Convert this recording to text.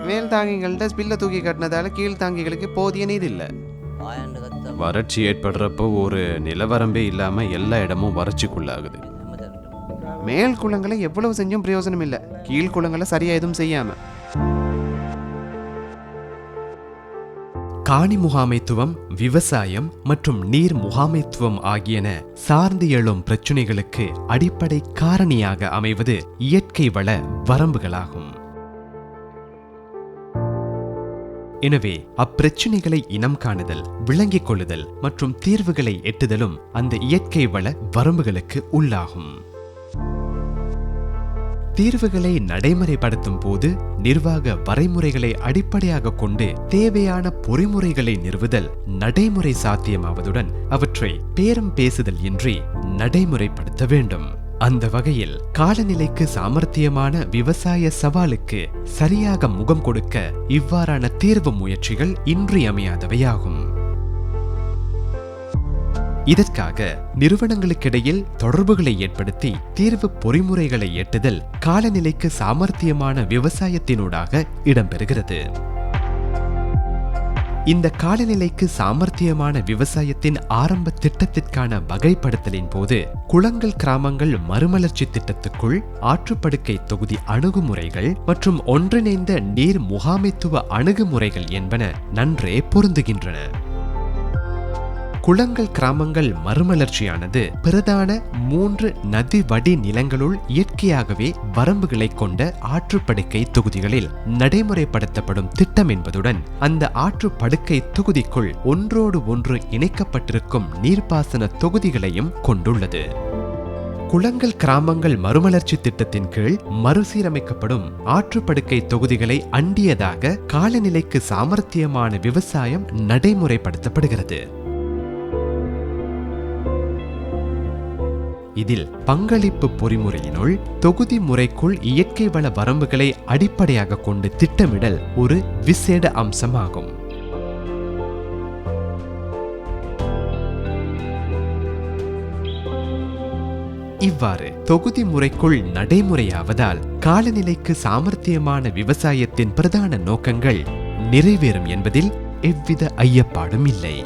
மேல் தாங்கிகள்கிட்ட ஸ்பில்ல தூக்கி கட்டினதால கீழ் தாங்கிகளுக்கு போதிய நீர் இல்லை. வறட்சி ஏற்படுறப்போ ஒரு நிலவரம்பே இல்லாம எல்லா இடமும் வறட்சிக்குள்ளாகுது. மேல் குளங்களை எவ்வளவு செஞ்சும் பிரயோஜனம் இல்லை, கீழ் குளங்களை சரியா எதுவும் செய்யாம. காணி முகாமைத்துவம், விவசாயம் மற்றும் நீர் முகாமைத்துவம் ஆகியன சார்ந்து எழும் பிரச்சினைகளுக்கு அடிப்படை காரணியாக அமைவது இயற்கை வள வரம்புகளாகும். எனவே அப்பிரச்சினைகளை இனம் காணுதல், விளங்கிக் கொள்ளுதல் மற்றும் தீர்வுகளை எட்டுதலும் அந்த இயற்கை வள வரம்புகளுக்கு உள்ளாகும். தீர்வுகளை நடைமுறைப்படுத்தும் போது நிர்வாக வரைமுறைகளை அடிப்படையாக கொண்டு தேவையான பொறிமுறைகளை நிறுவுதல் நடைமுறை சாத்தியமாவதுடன் அவற்றை பேரம் பேசுதல் இன்றி நடைமுறைப்படுத்த வேண்டும். அந்த வகையில் காலநிலைக்கு சாமர்த்தியமான விவசாய சவாலுக்கு சரியாக முகம் கொடுக்க இவ்வாறான தீர்வு முயற்சிகள் இன்றியமையாதவையாகும். இதற்காக நிறுவனங்களுக்கிடையில் தொடர்புகளை ஏற்படுத்தி தீர்வு பொறிமுறைகளை எட்டுதல் காலநிலைக்கு சாமர்த்தியமான விவசாயத்தினூடாக இடம்பெறுகிறது. இந்த காலநிலைக்கு சாமர்த்தியமான விவசாயத்தின் ஆரம்ப திட்டத்திற்கான வகைப்படுத்தலின் போது குளங்கள் கிராமங்கள் மறுமலர்ச்சி திட்டத்துக்குள் ஆற்றுப்படுக்கை தொகுதி அணுகுமுறைகள் மற்றும் ஒன்றிணைந்த நீர் முகாமைத்துவ அணுகுமுறைகள் என்பன நன்றே பொருந்துகின்றன. குளங்கள் கிராமங்கள் மறுமலர்ச்சியானது பிரதான 3 நதி வடி நிலங்களுள் இயற்கையாகவே வரம்புகளை கொண்ட ஆற்றுப்படுக்கை தொகுதிகளில் நடைமுறைப்படுத்தப்படும் திட்டம் என்பதுடன் அந்த ஆற்றுப்படுக்கை தொகுதிக்குள் ஒன்றோடு ஒன்று இணைக்கப்பட்டிருக்கும் நீர்ப்பாசன தொகுதிகளையும் கொண்டுள்ளது. குளங்கள் கிராமங்கள் மறுமலர்ச்சி திட்டத்தின் கீழ் மறுசீரமைக்கப்படும் ஆற்றுப்படுக்கை தொகுதிகளை அண்டியதாக காலநிலைக்கு சாமர்த்தியமான விவசாயம் நடைமுறைப்படுத்தப்படுகிறது. இதில் பங்களிப்பு பொறிமுறையினுள் தொகுதி முறைக்குள் இயற்கை வள வரம்புகளை அடிப்படையாக கொண்டு திட்டமிடல் ஒரு விசேட அம்சமாகும். இவ்வாறு தொகுதி முறைக்குள் நடைமுறையாவதால் காலநிலைக்கு சாமர்த்தியமான விவசாயத்தின் பிரதான நோக்கங்கள் நிறைவேறும் என்பதில் எவ்வித ஐயப்பாடும் இல்லை.